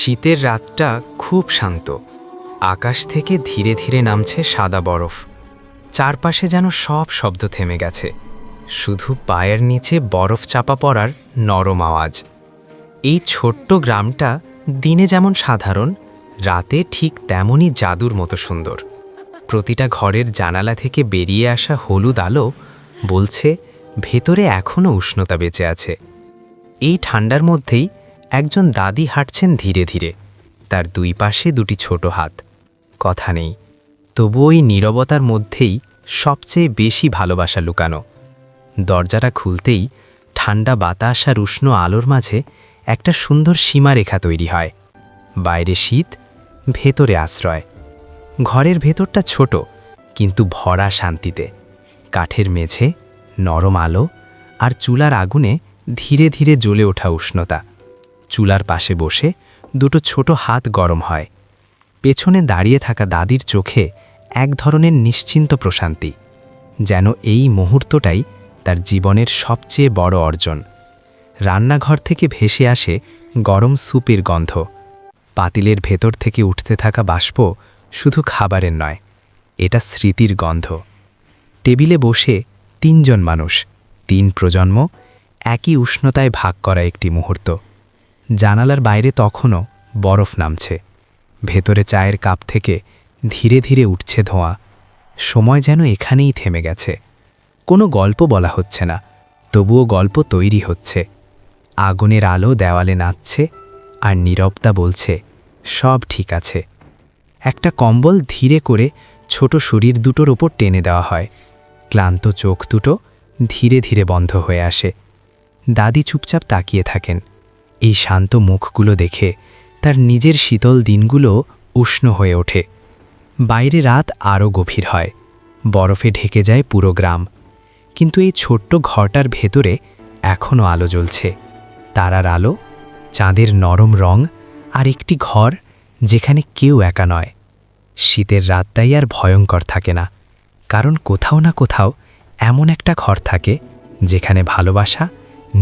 শীতের রাতটা খুব শান্ত। আকাশ থেকে ধীরে ধীরে নামছে সাদা বরফ। চারপাশে যেন সব শব্দ থেমে গেছে, শুধু পায়ের নিচে বরফ চাপা পড়ার নরম আওয়াজ। এই ছোট্ট গ্রামটা দিনে যেমন সাধারণ, রাতে ঠিক তেমনই জাদুর মতো সুন্দর। প্রতিটা ঘরের জানালা থেকে বেরিয়ে আসা হলুদ আলো বলছে ভেতরে এখনও উষ্ণতা বেঁচে আছে। এই ঠান্ডার মধ্যেই একজন দাদি হাঁটছেন ধীরে ধীরে, তার দুই পাশে দুটি ছোট হাত। কথা নেই, তবু ওই নীরবতার মধ্যেই সবচেয়ে বেশি ভালোবাসা লুকানো। দরজাটা খুলতেই ঠান্ডা বাতাস আর উষ্ণ আলোর মাঝে একটা সুন্দর সীমারেখা তৈরি হয়। বাইরে শীত, ভেতরে আশ্রয়। ঘরের ভেতরটা ছোট কিন্তু ভরা শান্তিতে। কাঠের মেঝে, নরম আলো আর চুলার আগুনে ধীরে ধীরে জ্বলে ওঠা উষ্ণতা। চুলার পাশে বসে দুটো ছোট হাত গরম হয়। পেছনে দাঁড়িয়ে থাকা দাদির চোখে এক ধরনের নিশ্চিন্ত প্রশান্তি, যেন এই মুহূর্তটাই তার জীবনের সবচেয়ে বড় অর্জন। রান্নাঘর থেকে ভেসে আসে গরম স্যুপের গন্ধ। পাতিলের ভেতর থেকে উঠতে থাকা বাষ্প শুধু খাবারের নয়, এটা স্মৃতির গন্ধ। টেবিলে বসে তিনজন মানুষ, তিন প্রজন্ম, একই উষ্ণতায় ভাগ করা একটি মুহূর্ত। জানালার বাইরে তখনও বরফ নামছে। ভেতরে চায়ের কাপ থেকে ধীরে ধীরে উঠছে ধোঁয়া। সময় যেন এখানেই থেমে গেছে। কোনো গল্প বলা হচ্ছে না, তবুও গল্প তৈরি হচ্ছে। আগুনের আলো দেওয়ালে নাচছে আর নীরবতা বলছে সব ঠিক আছে। একটা কম্বল ধীরে করে ছোট শরীর দুটোর ওপর টেনে দেওয়া হয়। ক্লান্ত চোখ দুটো ধীরে ধীরে বন্ধ হয়ে আসে। দাদি চুপচাপ তাকিয়ে থাকেন। এই শান্ত মুখগুলো দেখে তার নিজের শীতল দিনগুলো উষ্ণ হয়ে ওঠে। বাইরে রাত আরও গভীর হয়, বরফে ঢেকে যায় পুরো গ্রাম। কিন্তু এই ছোট্ট ঘরটার ভেতরে এখনও আলো জ্বলছে। তারার আলো, চাঁদের নরম রং আর একটি ঘর যেখানে কেউ একা নয়। শীতের রাতটাই আর ভয়ঙ্কর থাকে না, কারণ কোথাও না কোথাও এমন একটা ঘর থাকে যেখানে ভালোবাসা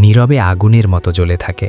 নীরবে আগুনের মতো জ্বলে থাকে।